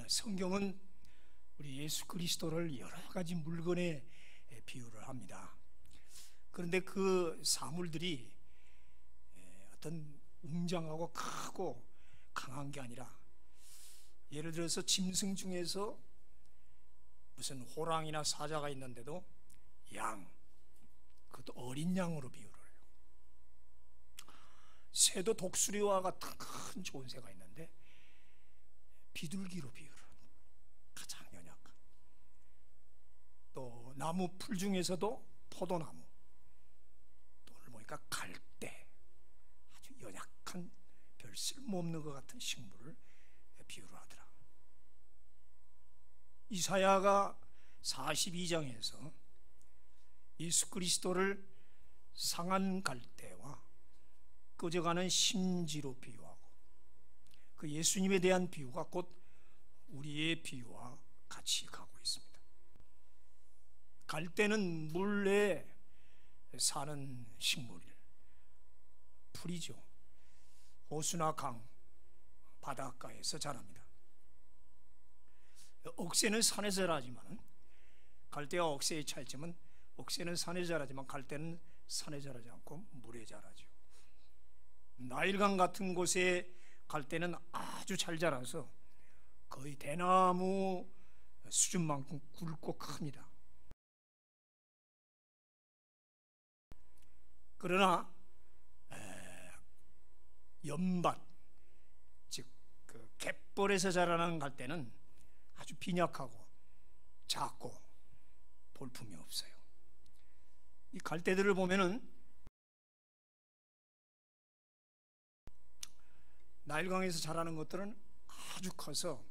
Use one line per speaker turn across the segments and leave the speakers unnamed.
성경은 우리 예수 그리스도를 여러 가지 물건에 비유를 합니다. 그런데 그 사물들이 어떤 웅장하고 크고 강한 게 아니라, 예를 들어서 짐승 중에서 무슨 호랑이나 사자가 있는데도 양, 그것도 어린 양으로 비유를 해요. 새도 독수리와 같은 큰 좋은 새가 있는데 비둘기로 비유를 해요. 가장 연약한. 또 나무 풀 중에서도 포도나무, 또 오늘 보니까 갈대, 아주 연약한 별 쓸모없는 것 같은 식물을 비유를 하더라. 이사야가 42장에서 예수 그리스도를 상한 갈대와 꺼져가는 심지로 비유하고, 그 예수님에 대한 비유가 곧 우리의 비유와 같이 가고 있습니다. 갈대는 물에 사는 식물, 풀이죠. 호수나 강, 바닷가에서 자랍니다. 억새는 산에서 자라지만, 갈대와 억새의 차이점은 억새는 산에 자라지만 갈대는 산에 자라지 않고 물에 자라죠. 나일강 같은 곳에 갈대는 아주 잘 자라서 거의 대나무 수준만큼 굵고 큽니다. 그러나 연밭, 즉 그 갯벌에서 자라는 갈대는 아주 빈약하고 작고 볼품이 없어요. 이 갈대들을 보면은 나일강에서 자라는 것들은 아주 커서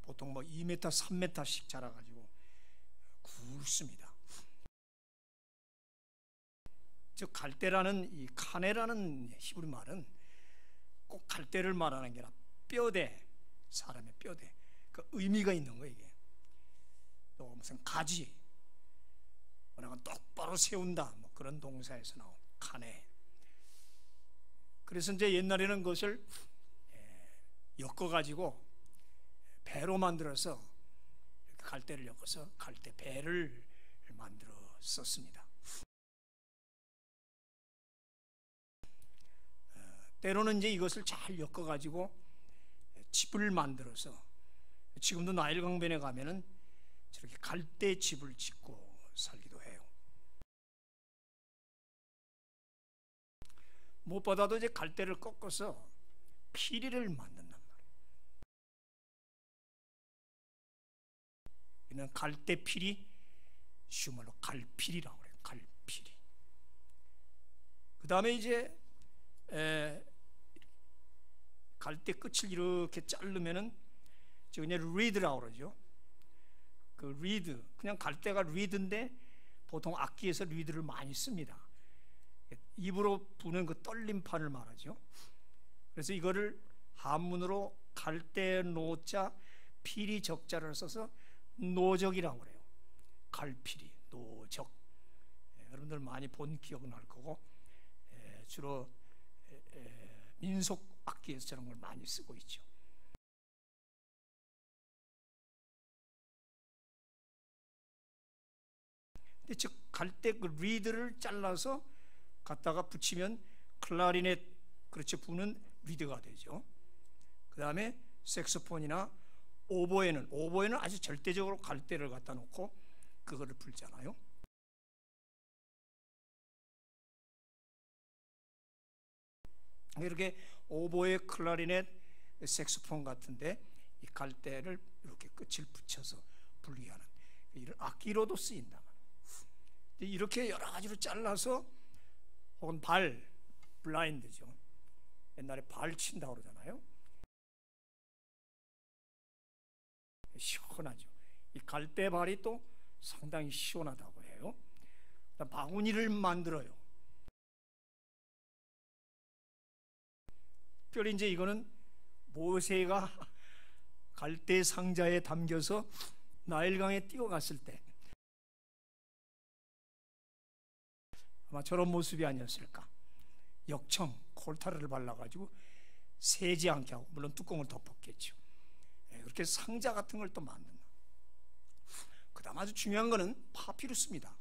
보통 2m, 3m씩 자라가지고 굵습니다. 즉 갈대라는 이 카네라는 히브리 말은 꼭 갈대를 말하는 게 아니라 뼈대, 사람의 뼈대, 그 의미가 있는 거예요. 이게 또 무슨 가지, 뭐냐면 똑바로 세운다, 그런 동사에서 나온 카네. 그래서 이제 옛날에는 그것을 엮어가지고 배로 만들어서, 갈대를 엮어서 갈대 배를 만들어 썼습니다. 때로는 이제 이것을 잘 엮어가지고 집을 만들어서, 지금도 나일강변에 가면은 저렇게 갈대 집을 짓고 살기도 해요. 무엇보다도 이제 갈대를 꺾어서 피리를 만든단 말이에요. 이는 갈대 피리, 쉬운 말로 갈피리라고 그래요. 갈피리. 그 다음에 이제 갈대 끝을 이렇게 자르면은 그냥 리드라고 그러죠. 그 리드, 그냥 갈대가 리드인데 보통 악기에서 리드를 많이 씁니다. 입으로 부는 그 떨림판을 말하죠. 그래서 이거를 한문으로 갈대 노자 피리 적자를 써서 노적이라고 그래요. 갈피리, 노적. 여러분들 많이 본 기억은 날 거고, 주로 민속 악기에서 저런 걸 많이 쓰고 있죠. 근데 즉 갈대 그 리드를 잘라서 갖다가 붙이면 클라리넷, 그렇죠, 부는 리드가 되죠. 그 다음에 색소폰이나 오보에는 아주 절대적으로 갈대를 갖다 놓고 그거를 불잖아요. 이렇게 오보에, 클라리넷, 색소폰 같은데 이 갈대를 이렇게 끝을 붙여서 불게 하는, 이런 악기로도 쓰인다. 이렇게 여러 가지로 잘라서, 혹은 블라인드죠. 옛날에 발 친다고 그러잖아요. 시원하죠. 이 갈대 발이 또 상당히 시원하다고 해요. 바구니를 만들어요. 특별히 이제 이거는 모세가 갈대 상자에 담겨서 나일강에 뛰어갔을 때 아마 저런 모습이 아니었을까. 역청, 콜타르를 발라가지고 새지 않게 하고, 물론 뚜껑을 덮었겠죠. 이렇게 상자 같은 걸 또 만든다. 그다음 아주 중요한 거는 파피루스입니다.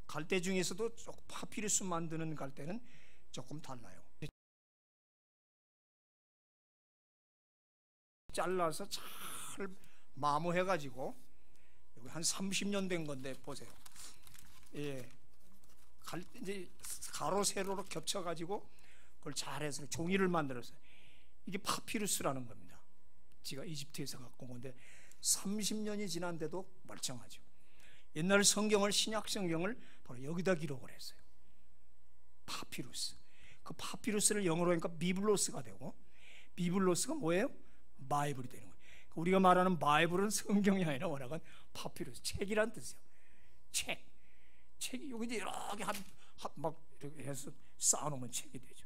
갈대 중에서도 파피루스 만드는 갈대는 조금 달라요. 잘라서 잘 마모해가지고, 여기 한 30년 된 건데 보세요. 예, 이제 가로 세로로 겹쳐가지고 그걸 잘해서 종이를 만들었어요. 이게 파피루스라는 겁니다. 제가 이집트에서 갖고 온 건데 30년이 지난데도 멀쩡하죠. 옛날 성경을, 신약 성경을 바로 여기다 기록을 했어요. 파피루스. 그 파피루스를 영어로 하니까 비블로스가 되고, 비블로스가 뭐예요? 바이블이 되는 거예요. 우리가 말하는 바이블은 성경이 아니라 워낙은 파피루스, 책이란 뜻이에요. 책이 여기 이제 여러 개 막 이렇게 해서 쌓아놓으면 책이 되죠.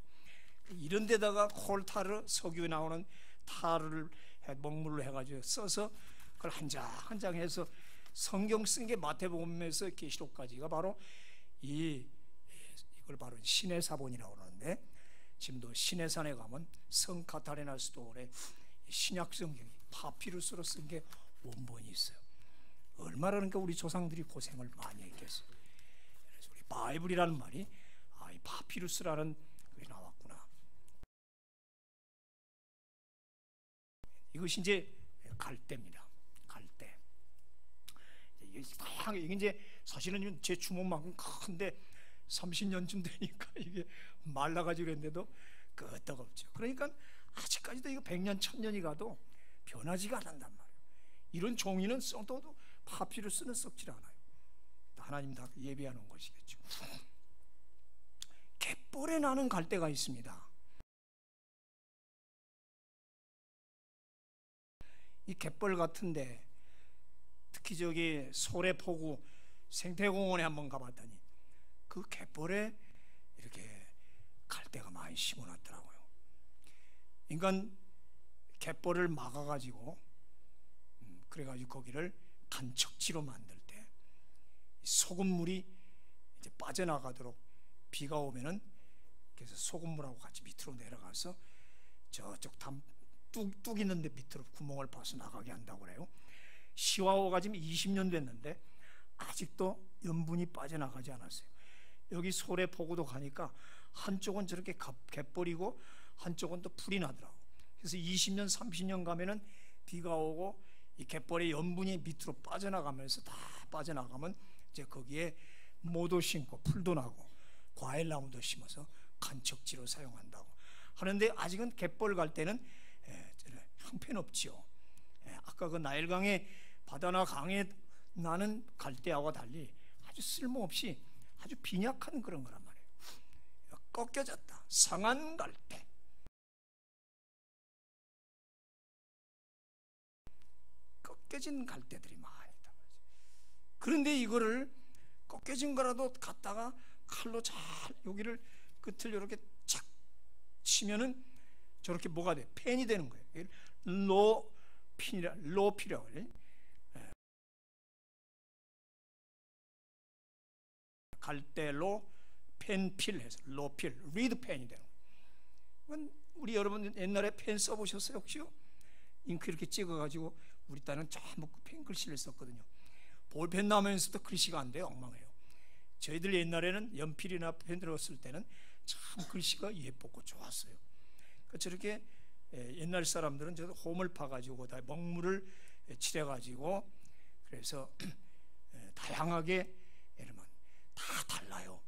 이런 데다가 콜타르, 석유에 나오는 타르를 먹물로 해가지고 써서 그걸 한 장 한 장 해서 성경 쓴 게 마태복음에서 계시록까지가 바로 이걸 바로 신의 사본이라고 그러는데, 지금도 신의 산에 가면 성 카타리나 스토어에 신약 성경이 파피루스로 쓴 게 원본이 있어요. 얼마나 그러니까 우리 조상들이 고생을 많이 했겠어요. 그래서 우리 바이블이라는 말이 이 파피루스라는 글이 나왔구나. 이것이 이제 갈대입니다. 갈대. 이게 이제 사실은 제 주먹만큼 큰데 30년쯤 되니까 이게 말라가지고 그랬는데도 끄떡없죠. 그러니까 아직까지도 이거 100년, 1000년이 가도 변하지가 않는단 말이에요. 이런 종이는 썩어도 파피루스는 썩질 않아요. 하나님 다 예비하는 것이겠죠. 갯벌에 나는 갈대가 있습니다. 이 갯벌 같은데, 특히 저기 소래포구 생태공원에 한번 가봤더니 그 갯벌에 이렇게 갈대가 많이 심어놨더라고요. 그러니까 갯벌을 막아가지고 그래가지고 거기를 간척지로 만들 때 소금물이 이제 빠져나가도록, 비가 오면은 그래서 소금물하고 같이 밑으로 내려가서 저쪽 뚝 있는데 밑으로 구멍을 파서 나가게 한다고 그래요. 시와호가 지금 20년 됐는데 아직도 염분이 빠져나가지 않았어요. 여기 소래포구도 가니까 한쪽은 저렇게 갯벌이고 한쪽은 또 풀이 나더라고. 그래서 20년 30년 가면은 비가 오고 이 갯벌의 염분이 밑으로 빠져나가면서 다 빠져나가면 이제 거기에 모도 심고 풀도 나고 과일나무도 심어서 간척지로 사용한다고 하는데, 아직은 갯벌 갈 때는 형편없지요. 아까 그 나일강의 바다나 강에 나는 갈대하고 달리 아주 쓸모없이 아주 빈약한 그런 거란 말이에요. 꺾여졌다, 상한 갈대. 꺾여진 갈대들이 많이 있단 말이죠. 그런데 이거를 꺾여진 거라도 갖다가 칼로 잘 여기를 끝을 이렇게 착 치면은 저렇게 뭐가 돼? 펜이 되는 거예요. 로피라고 그래. 갈대로 펜필 해서 로필, 리드 펜이 되는 거예요. 우리 여러분 옛날에 펜 써보셨어요 혹시요? 잉크 이렇게 찍어가지고 우리 딸은 전부 펜 글씨를 썼거든요. 볼펜 나오면서도 글씨가 안 돼요. 엉망해요. 저희들 옛날에는 연필이나 펜 들었을 때는 참 글씨가 예뻤고 좋았어요. 그러니까 저렇게 옛날 사람들은 저 홈을 파가지고 다 먹물을 칠해가지고 그래서 다양하게 이러면 다 달라요.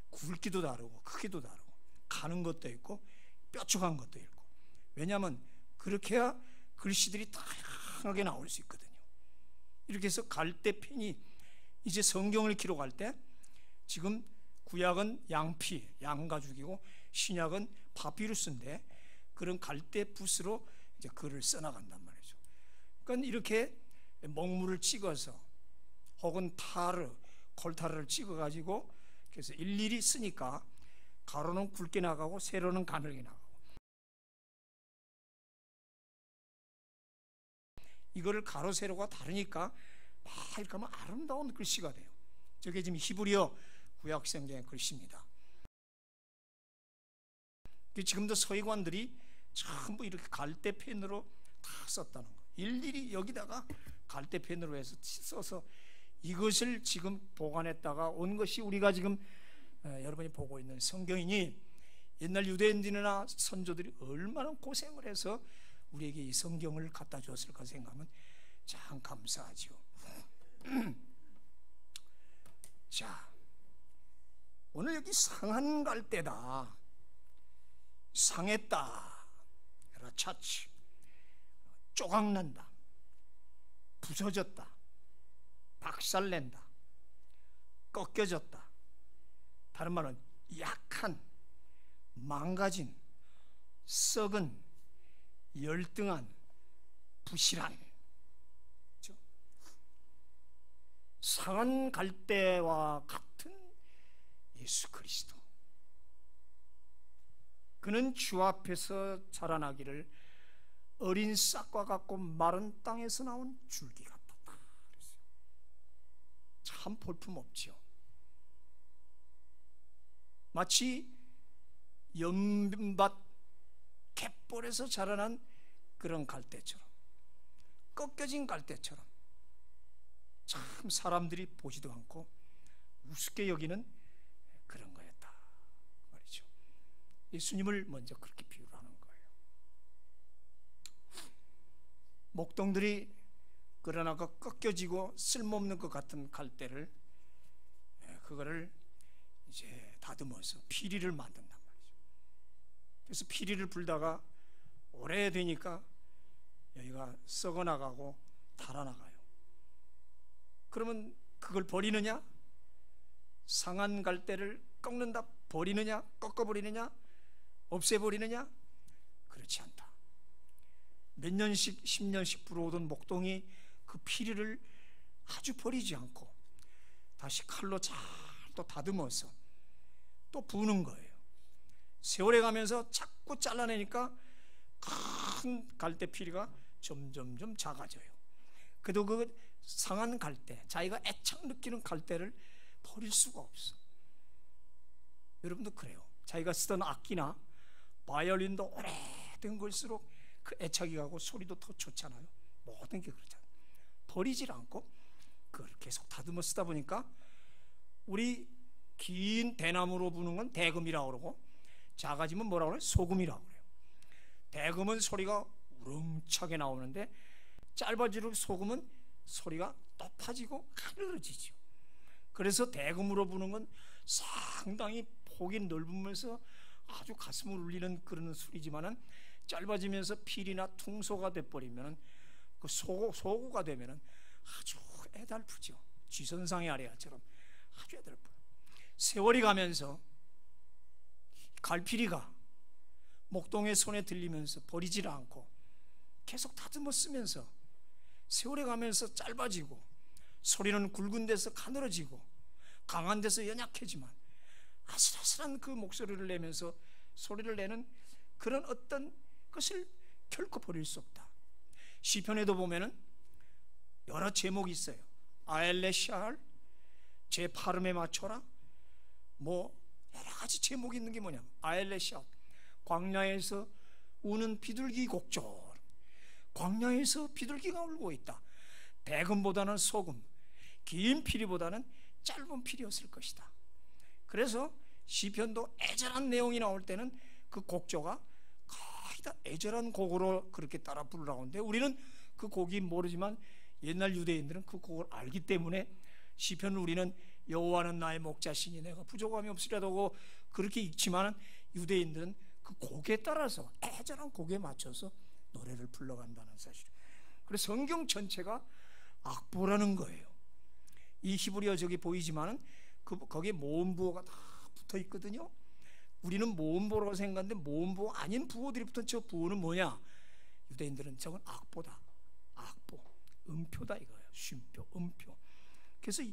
굵기도 다르고 크기도 다르고 가는 것도 있고 뾰족한 것도 있고. 왜냐하면 그렇게 해야 글씨들이 다양하게 나올 수 있거든요. 이렇게 해서 갈대펜이 이제 성경을 기록할 때 지금 구약은 양피, 양가죽이고 신약은 파피루스인데 그런 갈대 붓으로 이제 글을 써나간단 말이죠. 그러니까 이렇게 먹물을 찍어서 혹은 콜타르를 찍어가지고 그래서 일일이 쓰니까 가로는 굵게 나가고 세로는 가늘게 나가고 이거를 가로 세로가 다르니까 막 이렇게 하면 아름다운 글씨가 돼요. 저게 지금 히브리어 구약성경의 글씨입니다. 지금도 서기관들이 전부 이렇게 갈대펜으로 다 썼다는 거. 일일이 여기다가 갈대펜으로 해서 써서 이것을 지금 보관했다가 온 것이 우리가 지금 여러분이 보고 있는 성경이니, 옛날 유대인들이나 선조들이 얼마나 고생을 해서 우리에게 이 성경을 갖다 주었을까 생각하면 참 감사하죠. 자, 오늘 여기 상한 갈대다, 상했다, 라차치, 쪼각난다, 부서졌다, 박살낸다, 꺾여졌다, 다른 말은 약한, 망가진, 썩은, 열등한, 부실한, 그렇죠? 상한 갈대와 같은 예수 그리스도, 그는 주 앞에서 자라나기를 어린 싹과 같고 마른 땅에서 나온 줄기 같았다. 참 볼품없지요. 마치 연밭 갯벌에서 자라난 그런 갈대처럼, 꺾여진 갈대처럼 참 사람들이 보지도 않고 우습게 여기는 그런 거였다 말이죠. 예수님을 먼저 그렇게 비유를 하는 거예요. 목동들이 그러나 그 꺾여지고 쓸모없는 것 같은 갈대를, 그거를 이제 다듬어서 피리를 만든단 말이죠. 그래서 피리를 불다가 오래되니까 여기가 썩어나가고 달아나가요. 그러면 그걸 버리느냐? 상한 갈대를 꺾는다 버리느냐? 꺾어버리느냐? 없애버리느냐? 그렇지 않다. 몇 년씩 10년씩 불어오던 목동이 그 피리를 아주 버리지 않고 다시 칼로 잘 또 다듬어서 또 부는 거예요. 세월이 가면서 자꾸 잘라내니까 큰 갈대 피리가 점점점 작아져요. 그래도 그 상한 갈대, 자기가 애착 느끼는 갈대를 버릴 수가 없어. 여러분도 그래요. 자기가 쓰던 악기나 바이올린도 오래된 걸수록 그 애착이 가고 소리도 더 좋잖아요. 모든 게 그렇잖아요. 버리질 않고 그걸 계속 다듬어 쓰다 보니까 우리 긴 대나무로 부는 건 대금이라고 그러고, 작아지면 뭐라고 그래요? 소금이라고 그래요. 대금은 소리가 우렁차게 나오는데 짧아지는 소금은 소리가 높아지고 가늘어지죠. 그래서 대금으로 부는 건 상당히 폭이 넓으면서 아주 가슴을 울리는 그런 소리지만은, 짧아지면서 필이나 퉁소가 돼버리면, 그 소고가 되면은 아주 애달프죠. 쥐선상의 아래야처럼 아주 애달프요. 세월이 가면서 갈피리가 목동의 손에 들리면서 버리지를 않고 계속 다듬어 쓰면서 세월이 가면서 짧아지고, 소리는 굵은 데서 가늘어지고 강한 데서 연약해지만 아슬아슬한 그 목소리를 내면서 소리를 내는 그런 어떤 것을 결코 버릴 수 없다. 시편에도 보면은 여러 제목이 있어요. 아엘레샬, 제 발음에 맞춰라, 뭐 여러 가지 제목이 있는 게 뭐냐면, 아엘레샬, 광야에서 우는 비둘기 곡조, 광야에서 비둘기가 울고 있다. 대금보다는 소금, 긴 피리보다는 짧은 피리였을 것이다. 그래서 시편도 애절한 내용이 나올 때는 그 곡조가 거의 다 애절한 곡으로 그렇게 따라 부르라고 하는데, 우리는 그 곡이 모르지만 옛날 유대인들은 그 곡을 알기 때문에 시편을 우리는 여호와는 나의 목자시니 내가 부족함이 없으리라고 그렇게 읽지만, 유대인들은 그 곡에 따라서 애절한 곡에 맞춰서 노래를 불러간다는 사실. 그래서 성경 전체가 악보라는 거예요. 이 히브리어 저기 보이지만은 거기에 모음부호가 다 붙어 있거든요. 우리는 모음부호라고 생각하는데 모음부호 아닌 부호들이 붙은 저 부호는 뭐냐? 유대인들은 저건 악보다, 악보, 음표다 이거예요. 쉼표, 음표. 그래서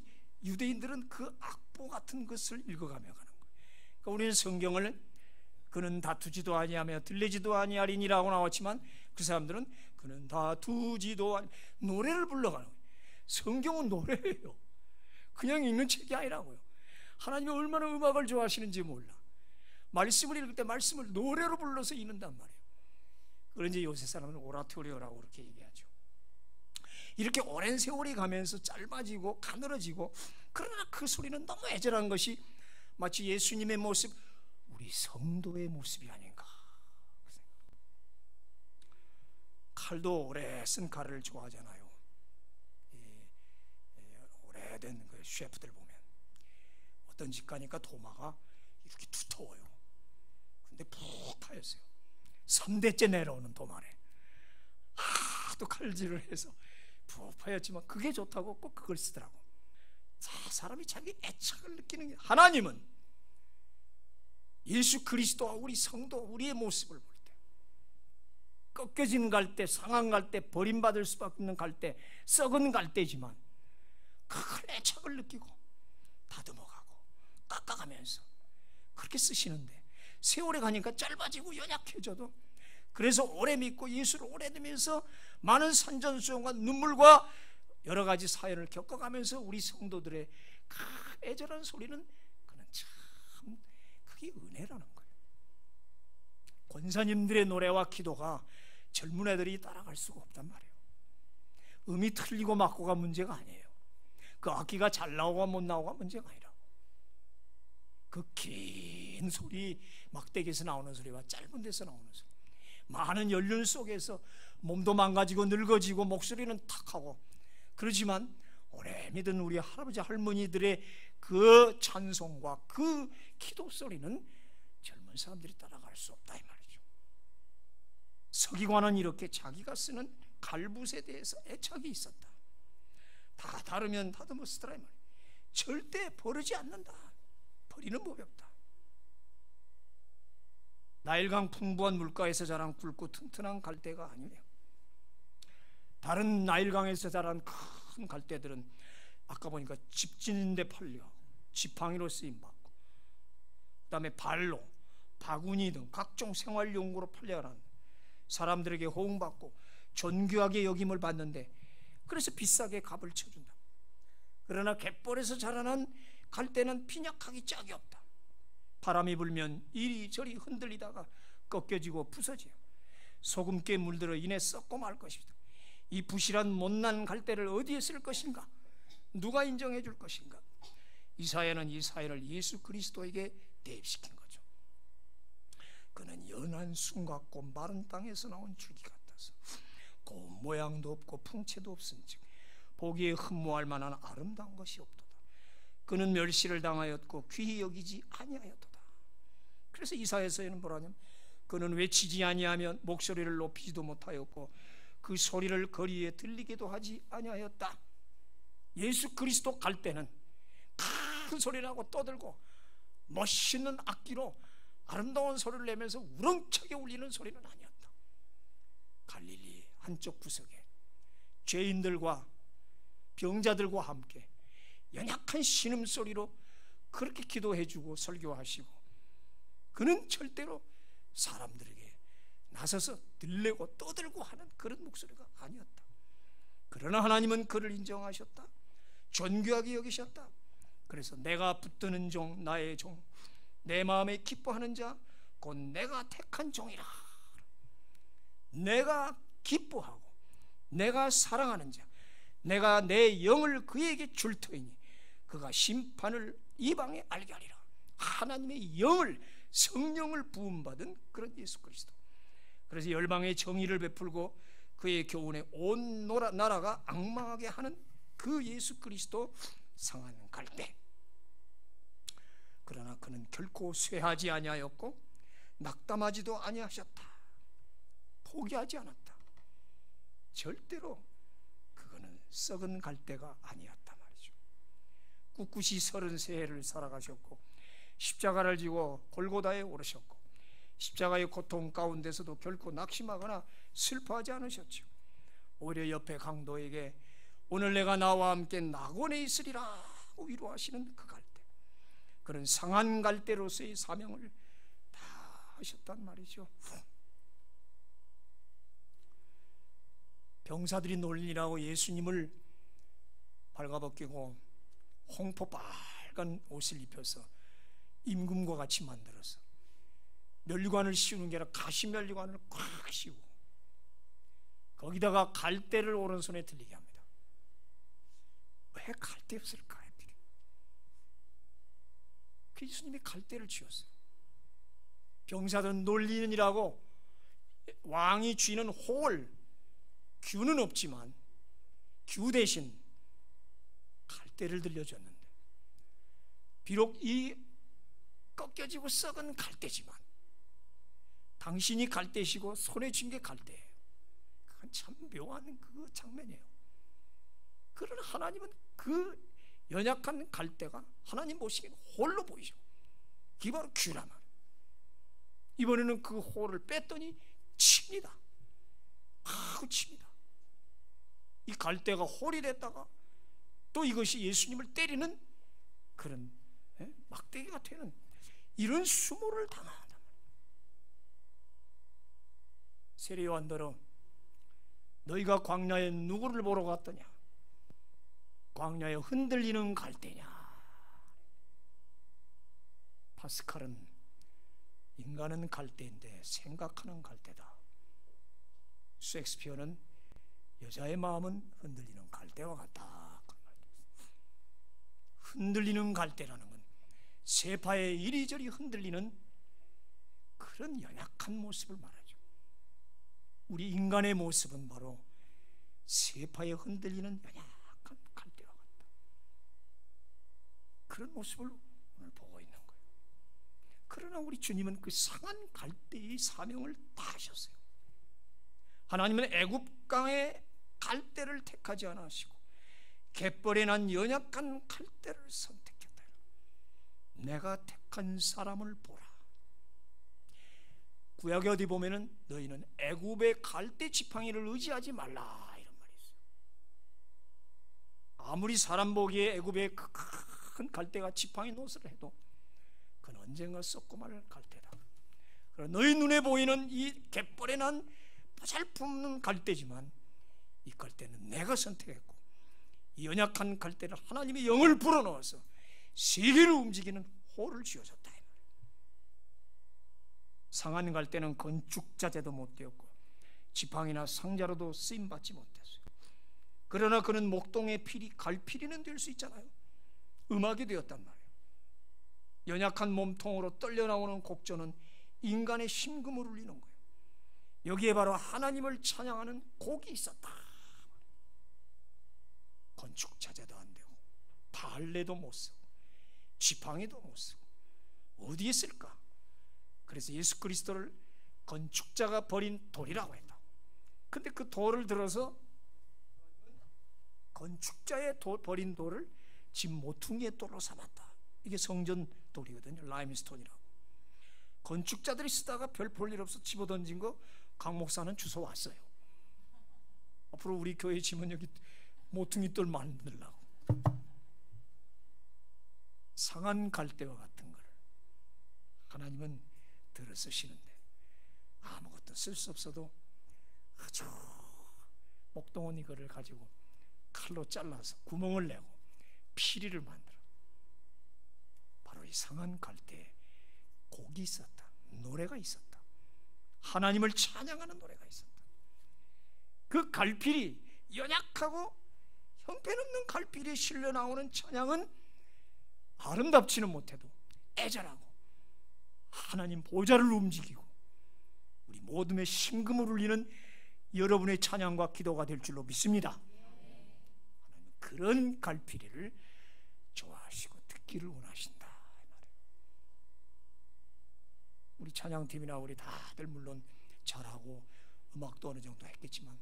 유대인들은 그 악보 같은 것을 읽어가며 가는 거예요. 그러니까 우리는 성경을 그는 다투지도 아니하며 들리지도 아니하리니라고 나왔지만, 그 사람들은 그는 다투지도 아니, 노래를 불러가는 거예요. 성경은 노래예요. 그냥 읽는 책이 아니라고요. 하나님이 얼마나 음악을 좋아하시는지 몰라. 말씀을 읽을 때 말씀을 노래로 불러서 읽는단 말이에요. 그런지 요새 사람은 오라토리오라고 그렇게 얘기하죠. 이렇게 오랜 세월이 가면서 짧아지고 가늘어지고, 그러나 그 소리는 너무 애절한 것이 마치 예수님의 모습, 우리 성도의 모습이 아닌가. 칼도 오래 쓴 칼을 좋아하잖아요. 오래된 그 셰프들 보면 어떤 집 가니까 도마가 이렇게 두터워요. 근데 푹 파였어요. 3대째 내려오는 도마래. 하도 칼질을 해서 푹 파였지만 그게 좋다고 꼭 그걸 쓰더라고. 사람이 자기 애착을 느끼는 게, 하나님은 예수 그리스도와 우리 성도, 우리의 모습을 볼 때, 꺾여진 갈대, 상한 갈대, 버림받을 수밖에 없는 갈대, 썩은 갈대지만 그걸 애착을 느끼고 다듬어가고 깎아가면서 그렇게 쓰시는데, 세월이 가니까 짧아지고 연약해져도, 그래서 오래 믿고 예수를 오래 믿으면서 많은 산전수용과 눈물과 여러 가지 사연을 겪어가면서 우리 성도들의 그 애절한 소리는, 그는 참 그게 은혜라는 거예요. 권사님들의 노래와 기도가 젊은 애들이 따라갈 수가 없단 말이에요. 음이 틀리고 맞고가 문제가 아니에요. 그 악기가 잘 나오고 못 나오고가 문제가 아니라고. 그 긴 소리, 막대기에서 나오는 소리와 짧은 데서 나오는 소리, 많은 연륜 속에서 몸도 망가지고 늙어지고 목소리는 탁하고, 그렇지만 오래 믿은 우리 할아버지 할머니들의 그 찬송과 그 기도 소리는 젊은 사람들이 따라갈 수 없다 이 말이죠. 서기관은 이렇게 자기가 쓰는 갈붓에 대해서 애착이 있었다. 다 다르면 다듬어 쓰더라 이 말이에요. 절대 버리지 않는다. 버리는 법이 없다. 나일강 풍부한 물가에서 자란 굵고 튼튼한 갈대가 아니에요. 다른 나일강에서 자란 큰 갈대들은 아까 보니까 집 짓는 데 팔려 지팡이로 쓰임받고, 그 다음에 발로, 바구니 등 각종 생활용구로 팔려가는, 사람들에게 호응받고 존귀하게 여김을 받는데, 그래서 비싸게 값을 쳐준다. 그러나 갯벌에서 자라난 갈대는 빈약하기 짝이 없다. 바람이 불면 이리저리 흔들리다가 꺾여지고 부서져요. 소금기에 물들어 이내 썩고 말 것이다. 이 부실한 못난 갈대를 어디에 쓸 것인가? 누가 인정해 줄 것인가? 이사야는 이 사연을 예수 그리스도에게 대입시킨 거죠. 그는 연한 순 같고 마른 땅에서 나온 줄기 같아서 고운 모양도 없고 풍채도 없은즉 보기에 흠모할 만한 아름다운 것이 없도다. 그는 멸시를 당하였고 귀히 여기지 아니하였도다. 그래서 이사야서에는 뭐라냐면, 그는 외치지 아니하며 목소리를 높이지도 못하였고 그 소리를 거리에 들리게도 하지 아니하였다. 예수 그리스도 갈 때는 큰 소리라고 떠들고 멋있는 악기로 아름다운 소리를 내면서 우렁차게 울리는 소리는 아니었다. 갈릴리 한쪽 구석에 죄인들과 병자들과 함께 연약한 신음소리로 그렇게 기도해주고 설교하시고, 그는 절대로 사람들에게 나서서 들레고 떠들고 하는 그런 목소리가 아니었다. 그러나 하나님은 그를 인정하셨다. 존귀하게 여기셨다. 그래서 내가 붙드는 종, 나의 종, 내 마음에 기뻐하는 자, 곧 내가 택한 종이라. 내가 기뻐하고 내가 사랑하는 자, 내가 내 영을 그에게 줄 터이니 그가 심판을 이방에 알게 하리라. 하나님의 영을, 성령을 부음받은 그런 예수 그리스도. 그래서 열방의 정의를 베풀고 그의 교훈에 온 나라가 앙망하게 하는 그 예수 그리스도 상한 갈대. 그러나 그는 결코 쇠하지 아니하였고 낙담하지도 아니하셨다. 포기하지 않았다. 절대로 그거는 썩은 갈대가 아니었단 말이죠. 꿋꿋이 33해를 살아가셨고 십자가를 지고 골고다에 오르셨고, 십자가의 고통 가운데서도 결코 낙심하거나 슬퍼하지 않으셨죠. 오히려 옆에 강도에게 오늘 내가 나와 함께 낙원에 있으리라 위로하시는 그 갈대, 그런 상한 갈대로서의 사명을 다 하셨단 말이죠. 병사들이 놀리라고 예수님을 발가벗기고 홍포 연약한 옷을 입혀서 임금과 같이 만들어서 면류관을 씌우는 게 아니라 가시 면류관을 꽉 씌우고 거기다가 갈대를 오른손에 들리게 합니다. 왜 갈대였을까? 그 예수님이 갈대를 쥐었어요. 병사들은 놀리느니라고 왕이 쥐는 홀, 규는 없지만 규 대신 갈대를 들려줬는데, 비록 이 꺾여지고 썩은 갈대지만 당신이 갈대시고 손에 쥔 게 갈대예요. 그건 참 묘한 그 장면이에요. 그러나 하나님은 그 연약한 갈대가 하나님 보시기엔 홀로 보이죠. 그게 바로 규란 말이에요. 이번에는 그 홀을 뺐더니 칩니다. 하고 칩니다. 이 갈대가 홀이 됐다가 또 이것이 예수님을 때리는 그런 막대기가 되는 이런 수모를 당한단 말이에요. 세례 요한더러 너희가 광야에 누구를 보러 갔더냐? 광야에 흔들리는 갈대냐? 파스칼은 인간은 갈대인데 생각하는 갈대다. 셰익스피어는 여자의 마음은 흔들리는 갈대와 같다. 흔들리는 갈대라는 건 세파에 이리저리 흔들리는 그런 연약한 모습을 말하죠. 우리 인간의 모습은 바로 세파에 흔들리는 연약한 갈대와 같다. 그런 모습을 오늘 보고 있는 거예요. 그러나 우리 주님은 그 상한 갈대의 사명을 다 하셨어요. 하나님은 애굽강의 갈대를 택하지 않으시고 갯벌에 난 연약한 갈대를 선택했다. 내가 택한 사람을 보라. 구약에 어디 보면은 너희는 애굽의 갈대 지팡이를 의지하지 말라 이런 말이 있어요. 아무리 사람 보기에 애굽의 큰 갈대가 지팡이 노릇을 해도 그건 언젠가 썩고 말 갈대다. 그러나 너희 눈에 보이는 이 갯벌에 난 보잘품없는 갈대지만 이 갈대는 내가 선택했고 이 연약한 갈대를 하나님의 영을 불어넣어서 세계를 움직이는 호를 쥐어줬다. 상한 갈대는 건축자재도 못 되었고 지팡이나 상자로도 쓰임받지 못했어요. 그러나 그는 목동의 피리, 갈피리는 될 수 있잖아요. 음악이 되었단 말이에요. 연약한 몸통으로 떨려나오는 곡조는 인간의 심금을 울리는 거예요. 여기에 바로 하나님을 찬양하는 곡이 있었다. 건축자재도 안 되고 발레도 못 쓰고 지팡이도 못 쓰고 어디에 쓸까? 그래서 예수 그리스도를 건축자가 버린 돌이라고 했다. 근데 그 돌을 들어서 건축자의 버린 돌을 집 모퉁이의 돌로 삼았다. 이게 성전 돌이거든요. 라임스톤이라고. 건축자들이 쓰다가 별 볼 일 없어 집어던진 거 강 목사는 주워 왔어요. 앞으로 우리 교회 지면 여기 모퉁이 돌 만들려고. 상한 갈대와 같은 걸 하나님은 들어 쓰시는데 아무것도 쓸 수 없어도 아주 목동원 이거를 가지고 칼로 잘라서 구멍을 내고 피리를 만들어. 바로 이 상한 갈대에 곡이 있었다. 노래가 있었다. 하나님을 찬양하는 노래가 있었다. 그 갈필이 연약하고 형편없는 갈필이 실려 나오는 찬양은 아름답지는 못해도 애절하고 하나님 보좌를 움직이고 우리 모둠의 심금을 울리는 여러분의 찬양과 기도가 될 줄로 믿습니다. 하나님은 그런 갈피리를 좋아하시고 듣기를 원하신다. 우리 찬양팀이나 우리 다들 물론 잘하고 음악도 어느 정도 했겠지만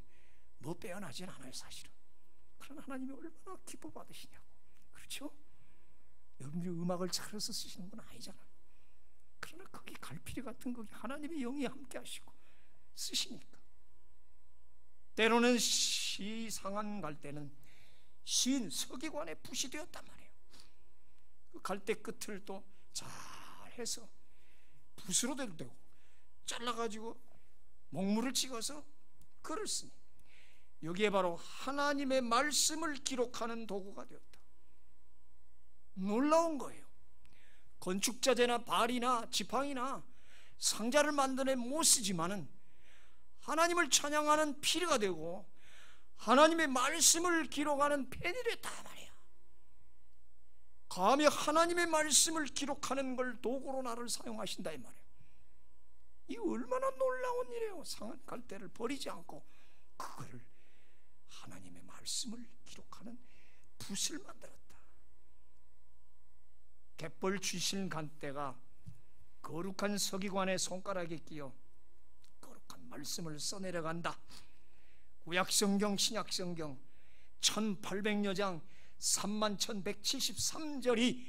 뭐 빼어나진 않아요 사실은. 그러나 하나님이 얼마나 기뻐 받으시냐고. 그렇죠? 여러분들이 음악을 잘해서 쓰시는 건 아니잖아요. 그러나 거기 갈피리 같은 거기 하나님의 영이 함께 하시고 쓰시니까. 때로는 시 상한 갈대는 시인 서기관의 붓이 되었단 말이에요. 그 갈대 끝을 또 잘해서 붓으로도 되고 잘라가지고 먹물을 찍어서 글을 쓰니 여기에 바로 하나님의 말씀을 기록하는 도구가 되었다. 놀라운 거예요. 건축자재나 발이나 지팡이나 상자를 만드는 못 쓰지만은 하나님을 찬양하는 피리가 되고 하나님의 말씀을 기록하는 펜이 됐다 말이야. 감히 하나님의 말씀을 기록하는 걸 도구로 나를 사용하신다 이 말이에요. 이 얼마나 놀라운 일이에요. 상한 갈대를 버리지 않고 그거를 하나님의 말씀을 기록하는 붓을 만들었다. 갯벌 출신 갈대가 거룩한 서기관의 손가락에 끼어 거룩한 말씀을 써내려간다. 구약성경 신약성경 1800여 장 31,173절이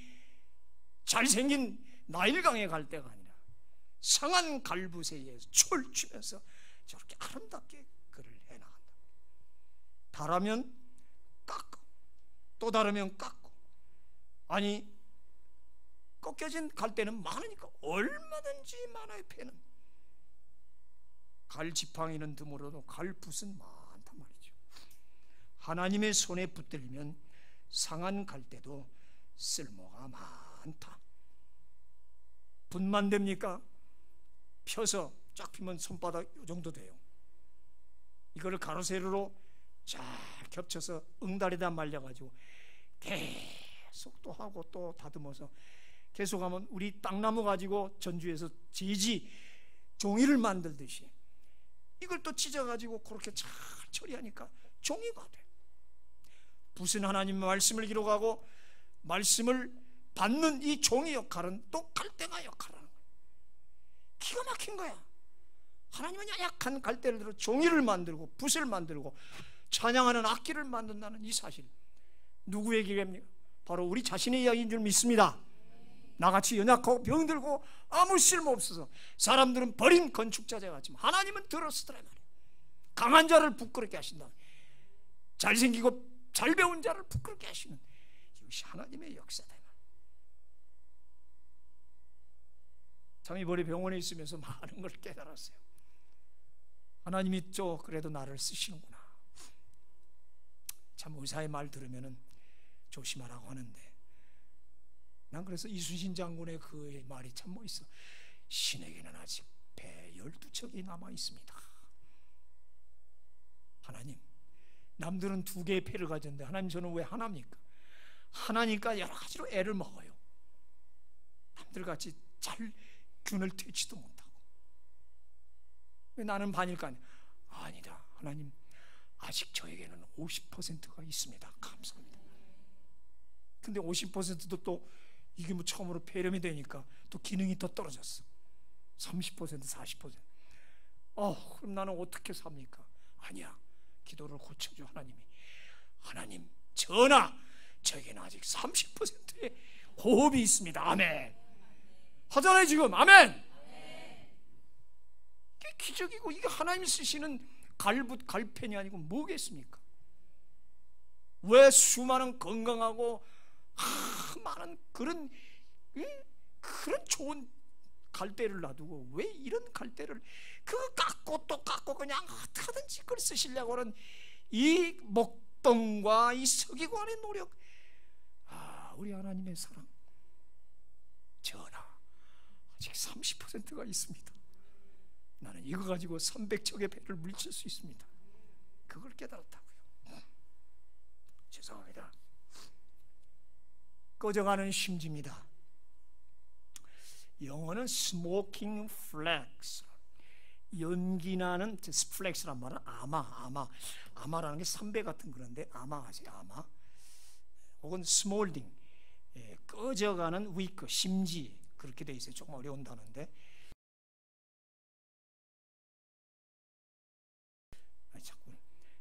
잘생긴 나일강의 갈대가 아니라 상한 갈붓에 의해서 철추면서 저렇게 아름답게 글을 해나간다. 다르면 깎고 또 다르면 깎고, 아니 꺾여진 갈대는 많으니까 얼마든지 많아요. 펜은 갈지팡이는 드물어도 갈붓은 많단 말이죠. 하나님의 손에 붙들리면 상한 갈대도 쓸모가 많다. 붓만 됩니까? 펴서 쫙 피면 손바닥 요 정도 돼요. 이거를 가로세로로 잘 겹쳐서 응달에다 말려가지고 계속 또 하고 또 다듬어서 계속하면 우리 땅나무 가지고 전주에서 지지 종이를 만들듯이 이걸 또 찢어가지고 그렇게 잘 처리하니까 종이가 돼. 붓은 하나님의 말씀을 기록하고 말씀을 받는 이 종이 역할은 또 갈대가 역할을 하는 거야. 기가 막힌 거야. 하나님은 약한 갈대를 들어 종이를 만들고 붓을 만들고 찬양하는 악기를 만든다는 이 사실, 누구의 얘기입니까? 바로 우리 자신의 이야기인 줄 믿습니다. 나같이 연약하고 병들고 아무 쓸모 없어서 사람들은 버린 건축자재 같지만 하나님은 들었으더라 말이야. 강한 자를 부끄럽게 하신다. 잘생기고 잘 배운 자를 부끄럽게 하시는 이것이 하나님의 역사다. 참 이번에 병원에 있으면서 많은 걸 깨달았어요. 하나님이 그래도 나를 쓰시는구나. 참 의사의 말 들으면은 조심하라고 하는데, 난 그래서 이순신 장군의 그 말이 참 멋있어. 신에게는 아직 배 12척이 남아 있습니다. 하나님, 남들은 2개의 배를 가졌는데 하나님 저는 왜 하나입니까? 하나니까 여러 가지로 애를 먹어요. 남들같이 잘 균을 퇴치도 못하고. 왜 나는 반일까? 아니다. 하나님, 아직 저에게는 50%가 있습니다. 감사합니다. 근데 50%도 또 이게 뭐 처음으로 폐렴이 되니까 또 기능이 더 떨어졌어. 30%, 40%. 그럼 나는 어떻게 삽니까? 아니야. 기도를 고쳐줘. 하나님 전하, 저에게는 아직 30%의 호흡이 있습니다. 아멘. 하잖아요 지금. 아멘. 이게 기적이고, 이게 하나님이 쓰시는 갈붓 갈펜이 아니고 뭐겠습니까? 왜 수많은 건강하고 많은 그런 좋은 갈대를 놔두고 왜 이런 갈대를 깎고 또 깎고 그냥 어떻게든지 그걸 쓰시려고 하는 이 목동과 이 서기관의 노력. 우리 하나님의 사랑, 전하 아직 30%가 있습니다. 나는 이거 가지고 300척의 배를 물칠 수 있습니다. 그걸 깨달았다고요. 죄송합니다. 꺼져가는 심지입니다. 영어는 smoking flax, 연기나는 플렉스란 말은 아마라는 게 삼배 같은 그런데 아마하세요. 아마 혹은 스몰딩, 꺼져가는 위크, 심지, 그렇게 돼 있어요. 조금 어려운 단어인데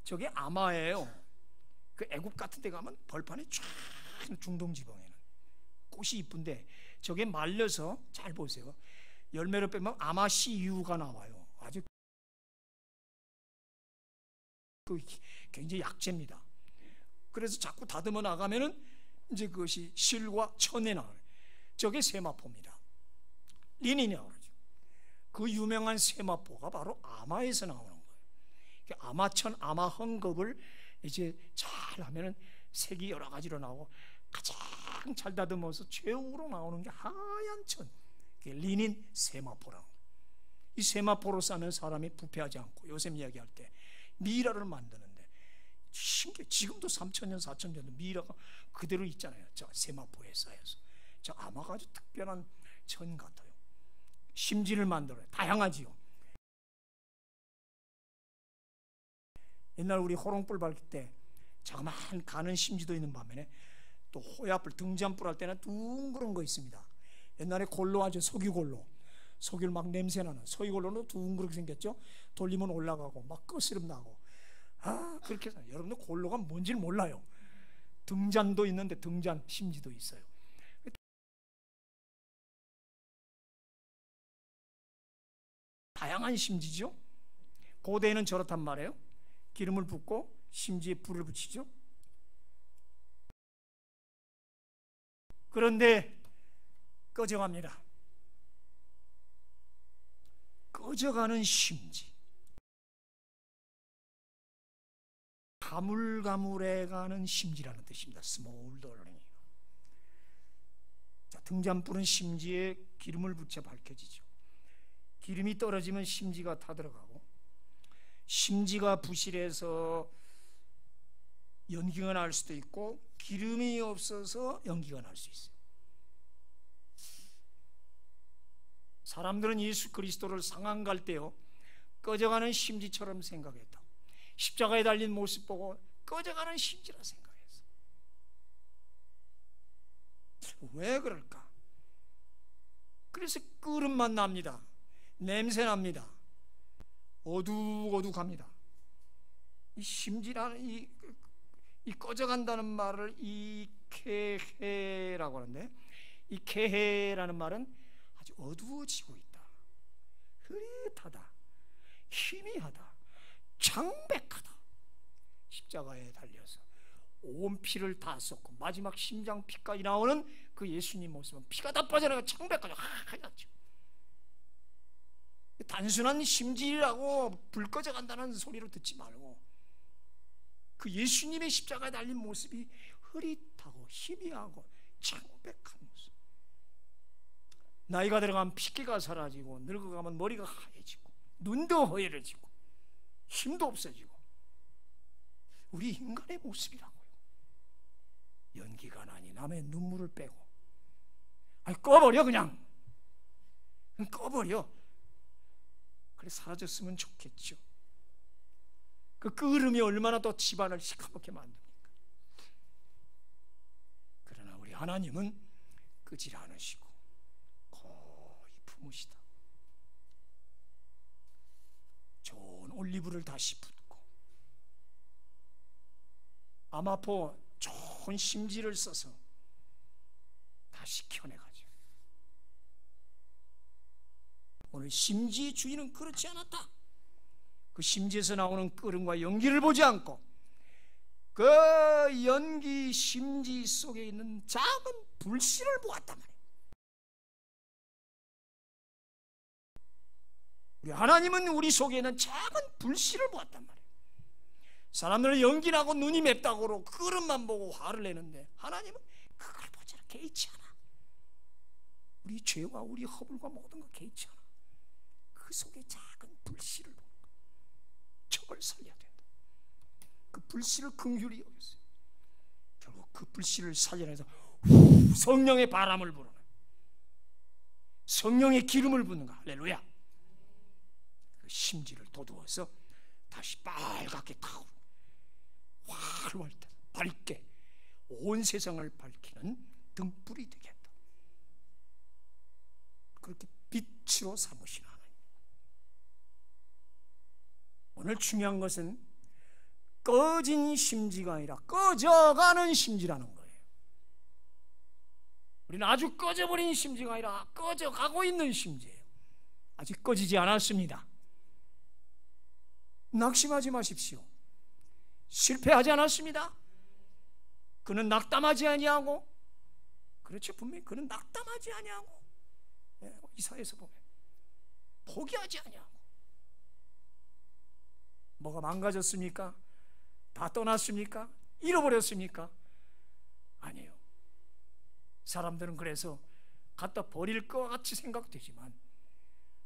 저게 아마예요. 그 애국 같은 데 가면 벌판에 쫙, 중동 지방에는 꽃이 이쁜데 저게 말려서, 잘 보세요, 열매를 빼면 아마씨유가 나와요. 아주 굉장히 약재입니다. 그래서 자꾸 다듬어 나가면은 이제 그것이 실과 천에 나와요. 저게 세마포입니다. 리닌이라고 그러죠. 그 유명한 세마포가 바로 아마에서 나오는 거예요. 아마천, 아마헝겊을 이제 잘 하면은 색이 여러 가지로 나오고 가장 팡 잘 다듬어서 최후로 나오는 게 하얀 천, 리닌 세마포라고. 이 세마포로 싸면 사람이 부패하지 않고, 요새 이야기할 때 미라를 만드는데 신기해. 지금도 3,000년 4,000년도 미라가 그대로 있잖아요. 저 세마포에 쌓여서. 저 아마 아주 특별한 천 같아요. 심지를 만들어요. 다양하지요. 옛날 우리 호롱불 밝힐 때 자그마한 가는 심지도 있는 반면에 또 호야불, 등잔불 할 때는 둥그런 거 있습니다. 옛날에 골로 하죠. 석유골로. 석유를 막 냄새나는 석유골로는 둥그렇게 생겼죠. 돌리면 올라가고 막 거스름 나고. 아, 그렇게 해서 여러분들 골로가 뭔지를 몰라요. 등잔도 있는데 등잔 심지도 있어요. 다양한 심지죠. 고대에는 저렇단 말이에요. 기름을 붓고 심지에 불을 붙이죠. 그런데 꺼져갑니다. 꺼져가는 심지, 가물가물해가는 심지라는 뜻입니다. 스몰더링. 자, 등잔불은 심지에 기름을 붙여 밝혀지죠. 기름이 떨어지면 심지가 타들어가고, 심지가 부실해서 연기가 날 수도 있고, 기름이 없어서 연기가 날 수 있어요. 사람들은 예수 그리스도를 상한 갈 때요, 꺼져가는 심지처럼 생각했다. 십자가에 달린 모습 보고 꺼져가는 심지라 생각했어. 왜 그럴까? 그래서 끓음만 납니다. 냄새 납니다. 어둑어둑합니다. 이 심지라는 이 꺼져간다는 말을 이케헤라고 하는데, 이 케헤라는 말은 아주 어두워지고 있다, 흐릿하다, 희미하다, 창백하다. 십자가에 달려서 온 피를 다 쏟고 마지막 심장 피까지 나오는 그 예수님 모습은 피가 다 빠져나가 창백하죠. 하얗죠. 단순한 심지라고 불 꺼져간다는 소리로 듣지 말고, 그 예수님의 십자가에 달린 모습이 흐릿하고 희미하고 창백한 모습. 나이가 들어가면 핏기가 사라지고, 늙어가면 머리가 하얘지고, 눈도 허예해지고, 힘도 없어지고, 우리 인간의 모습이라고요. 연기가 나니 남의 눈물을 빼고, 아니 꺼버려, 그냥 꺼버려. 그래 사라졌으면 좋겠죠. 그 끓음이 얼마나 더 집안을 시커멓게 만듭니까? 그러나 우리 하나님은 끄질 않으시고 거의 품으시다. 좋은 올리브를 다시 붓고, 아마포 좋은 심지를 써서 다시 켜내가죠. 오늘 심지의 주인은 그렇지 않았다. 그 심지에서 나오는 끓음과 연기를 보지 않고 그 연기 심지 속에 있는 작은 불씨를 보았단 말이에요. 우리 하나님은 우리 속에 있는 작은 불씨를 보았단 말이에요. 사람들은 연기나고 눈이 맵다고 끓음만 보고 화를 내는데, 하나님은 그걸 보지 않아. 개의치 않아. 우리 죄와 우리 허물과 모든 거 개의치 않아. 그 속에 작은 불씨를 보는 거야. 저걸 살려야 된다. 그 불씨를 긍휼히 여겼어요. 결국 그 불씨를 살려내서 성령의 바람을 부르는, 성령의 기름을 붓는가. 할렐루야. 그 심지를 돋우어서 다시 빨갛게 타오르는, 활활 밝게 온 세상을 밝히는 등불이 되겠다. 그렇게 빛으로 삼으신 하나님. 오늘 중요한 것은 꺼진 심지가 아니라 꺼져가는 심지라는 거예요. 우리는 아주 꺼져버린 심지가 아니라 꺼져가고 있는 심지예요. 아직 꺼지지 않았습니다. 낙심하지 마십시오. 실패하지 않았습니다. 그는 낙담하지 아니하고, 그렇죠, 분명히 그는 낙담하지 아니하고, 이사야에서 보면 포기하지 아니하고. 뭐가 망가졌습니까? 다 떠났습니까? 잃어버렸습니까? 아니에요. 사람들은 그래서 갖다 버릴 것 같이 생각되지만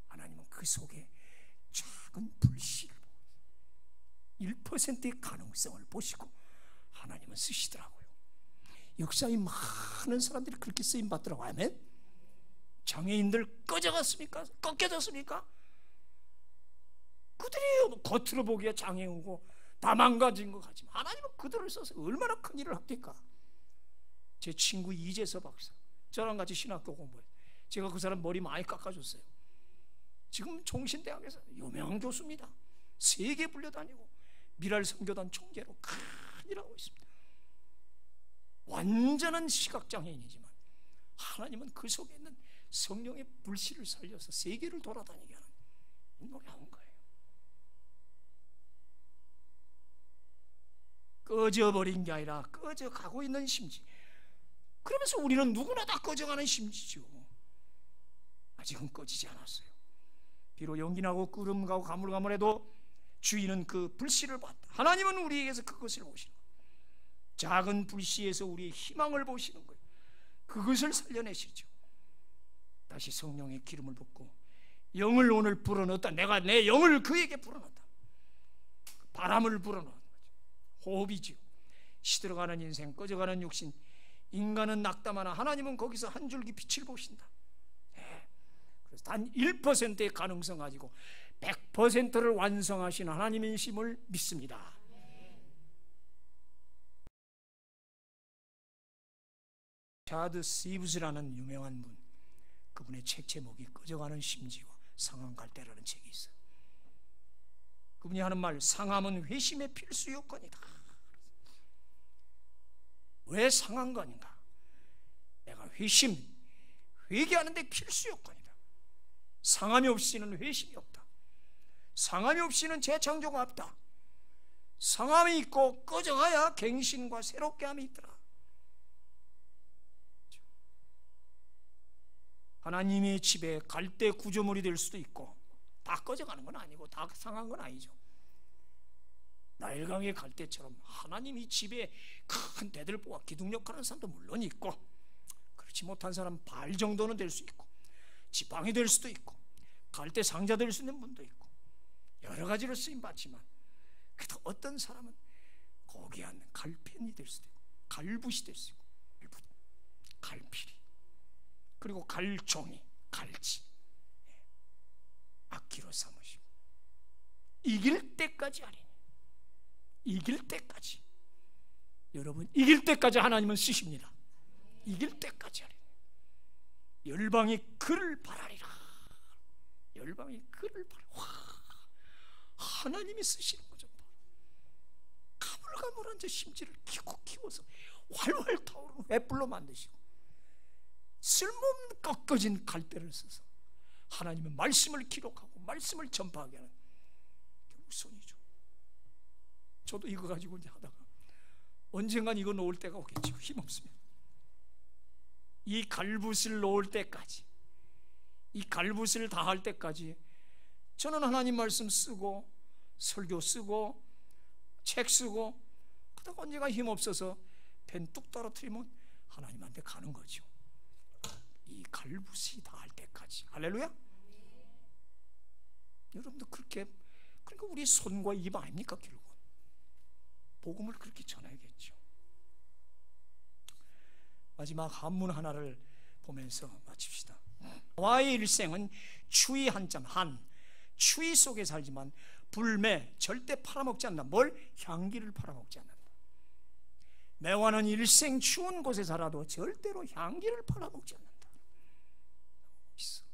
하나님은 그 속에 작은 불씨를 1%의 가능성을 보시고 하나님은 쓰시더라고요. 역사에 많은 사람들이 그렇게 쓰임 받더라고요. 아멘. 장애인들 꺼져갔습니까? 꺾여졌습니까? 그들이 겉으로 보기에 장애우고 다 망가진 것 같지만 하나님은 그들을 써서 얼마나 큰 일을 합니까? 제 친구 이재서 박사, 저랑 같이 신학교 공부해요. 제가 그 사람 머리 많이 깎아줬어요. 지금 종신대학에서 유명한 교수입니다. 세계 불려다니고 미랄 선교단 총재로 큰 일하고 있습니다. 완전한 시각장애인이지만 하나님은 그 속에 있는 성령의 불씨를 살려서 세계를 돌아다니게 하는 놀라운 거예요. 꺼져버린 게 아니라 꺼져가고 있는 심지. 그러면서 우리는 누구나 다 꺼져가는 심지죠. 아직은 꺼지지 않았어요. 비록 연기나고 끓음가고 가물가물해도 주인은 그 불씨를 봤다. 하나님은 우리에게서 그것을 보시는 거예요. 작은 불씨에서 우리의 희망을 보시는 거예요. 그것을 살려내시죠. 다시 성령의 기름을 붓고 영을 오늘 불어넣었다. 내가 내 영을 그에게 불어넣었다. 바람을 불어넣은 거죠. 호흡이죠. 시들어가는 인생, 꺼져가는 육신, 인간은 낙담하나 하나님은 거기서 한 줄기 빛을 보신다. 네. 그래서 단 1%의 가능성 가지고 100%를 완성하신 하나님인 심을 믿습니다. 차드 시브스라는 유명한 분, 그분의 책 제목이 꺼져가는 심지와 상한 갈대라는 책이 있어요. 그분이 하는 말, 상함은 회심의 필수 요건이다. 왜 상한 건가? 내가 회개하는데 필수 요건이다. 상함이 없이는 회심이 없다. 상함이 없이는 재창조가 없다. 상함이 있고 꺼져가야 갱신과 새롭게 함이 있더라. 하나님의 집에 갈대 구조물이 될 수도 있고, 다 꺼져가는 건 아니고 다 상한 건 아니죠. 나일강의 갈대처럼 하나님이 집에 큰 대들을 뽑아 기둥력하는 사람도 물론 있고, 그렇지 못한 사람 발 정도는 될 수 있고, 지팡이 될 수도 있고, 갈대 상자 될 수 있는 분도 있고, 여러 가지로 쓰임받지만, 그래도 어떤 사람은 고귀한 갈펜이 될 수도 있고, 갈붓이 될 수 있고, 갈필이, 그리고 갈종이, 갈지, 악기로 삼으시고 이길 때까지 하리니, 이길 때까지. 여러분, 이길 때까지 하나님은 쓰십니다. 이길 때까지 하리니. 열방이 그를 바라리라. 열방이 그를 바라. 와, 하나님이 쓰시는 거죠. 가물가물한 저 심지를 키워서 활활 타오르는 횃불로 만드시고, 쓸모없는 꺾어진 갈대를 써서 하나님의 말씀을 기록하고 말씀을 전파하게 하는 결국 손이죠. 저도 이거 가지고 이제 하다가 언젠간 이거 놓을 때가 오겠죠. 힘없으면. 이 갈붓을 놓을 때까지, 이 갈붓을 다 할 때까지 저는 하나님 말씀 쓰고 설교 쓰고 책 쓰고, 그러다가 언젠가 힘없어서 펜 뚝 떨어뜨리면 하나님한테 가는 거죠. 이 갈붓이 다 할 때까지. 할렐루야. 여러분도 그렇게, 그러니까 우리 손과 입 아닙니까? 결국 복음을 그렇게 전해야겠죠. 마지막 한문 하나를 보면서 마칩시다. 나와의 일생은 추위 한참, 추위 속에 살지만 불매 절대 팔아먹지 않는다. 뭘? 향기를 팔아먹지 않는다. 매화는 일생 추운 곳에 살아도 절대로 향기를 팔아먹지 않는다. 있어.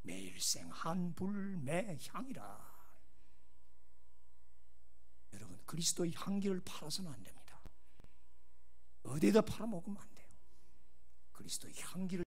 매일생 한불매 향이라. 여러분, 그리스도의 향기를 팔아서는 안 됩니다. 어디에다 팔아먹으면 안 돼요. 그리스도의 향기를